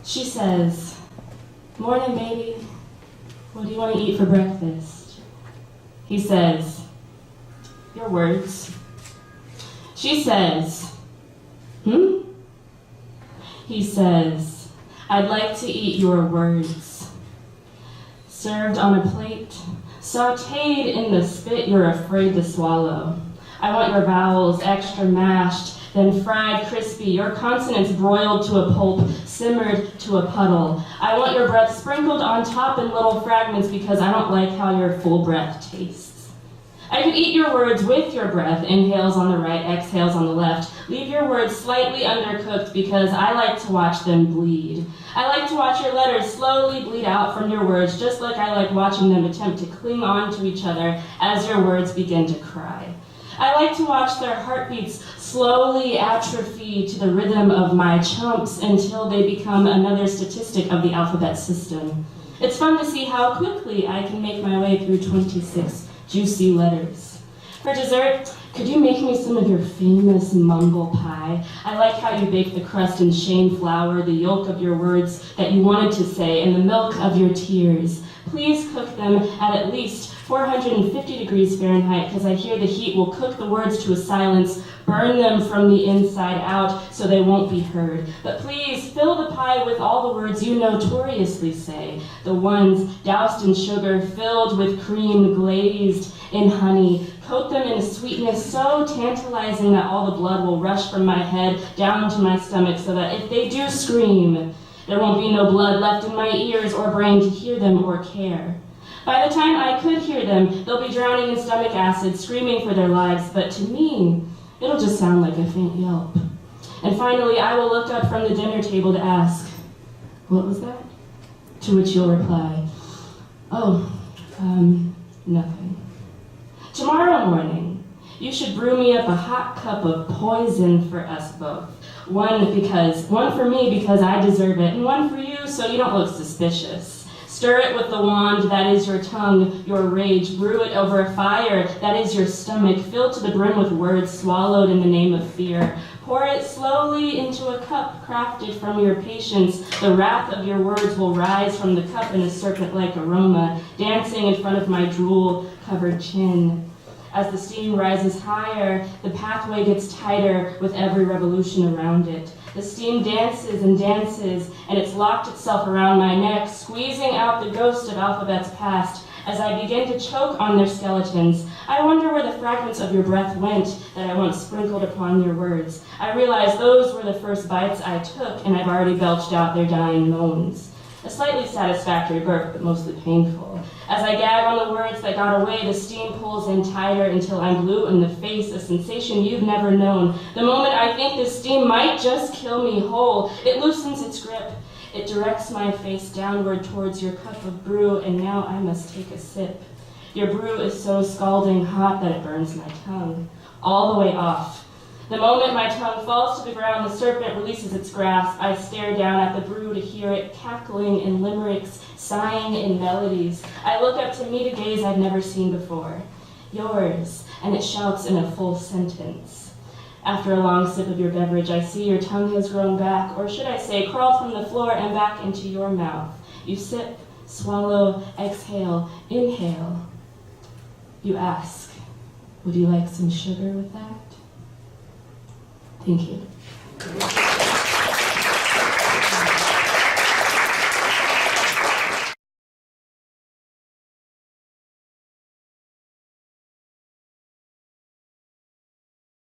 She says, "Morning, baby. What do you want to eat for breakfast?" He says, "Your words." She says, "Hmm?" He says, "I'd like to eat your words." Served on a plate, sautéed in the spit you're afraid to swallow. I want your vowels extra mashed, then fried crispy, your consonants broiled to a pulp, simmered to a puddle. I want your breath sprinkled on top in little fragments because I don't like how your full breath tastes. I could eat your words with your breath, inhales on the right, exhales on the left. Leave your words slightly undercooked because I like to watch them bleed. I like to watch your letters slowly bleed out from your words, just like I like watching them attempt to cling on to each other as your words begin to cry. I like to watch their heartbeats slowly atrophy to the rhythm of my chomps until they become another statistic of the alphabet system. It's fun to see how quickly I can make my way through 26 juicy letters. For dessert, could you make me some of your famous mumble pie? I like how you bake the crust in shame flour, the yolk of your words that you wanted to say, and the milk of your tears. Please cook them at least 450 degrees Fahrenheit, because I hear the heat will cook the words to a silence, burn them from the inside out so they won't be heard. But please fill the pie with all the words you notoriously say, the ones doused in sugar, filled with cream, glazed in honey. Coat them in a sweetness so tantalizing that all the blood will rush from my head down to my stomach so that if they do scream, there won't be no blood left in my ears or brain to hear them or care. By the time I could hear them, they'll be drowning in stomach acid, screaming for their lives, but to me, it'll just sound like a faint yelp. And finally, I will look up from the dinner table to ask, "What was that?" To which you'll reply, "Oh, nothing." Tomorrow morning, you should brew me up a hot cup of poison for us both. One for me because I deserve it, and one for you so you don't look suspicious. Stir it with the wand that is your tongue, your rage. Brew it over a fire that is your stomach, filled to the brim with words swallowed in the name of fear. Pour it slowly into a cup crafted from your patience. The wrath of your words will rise from the cup in a serpent-like aroma, dancing in front of my drool-covered chin. As the steam rises higher, the pathway gets tighter with every revolution around it. The steam dances and dances, and it's locked itself around my neck, squeezing out the ghost of alphabets past. As I begin to choke on their skeletons, I wonder where the fragments of your breath went that I once sprinkled upon your words. I realize those were the first bites I took, and I've already belched out their dying moans. A slightly satisfactory burp, but mostly painful. As I gag on the words that got away, the steam pulls in tighter until I'm blue in the face, a sensation you've never known. The moment I think the steam might just kill me whole, it loosens its grip. It directs my face downward towards your cup of brew, and now I must take a sip. Your brew is so scalding hot that it burns my tongue, all the way off. The moment my tongue falls to the ground, the serpent releases its grasp. I stare down at the brew to hear it cackling in limericks, sighing in melodies. I look up to meet a gaze I've never seen before. Yours, and it shouts in a full sentence. After a long sip of your beverage, I see your tongue has grown back, or should I say, crawled from the floor and back into your mouth. You sip, swallow, exhale, inhale. You ask, would you like some sugar with that? Thank you.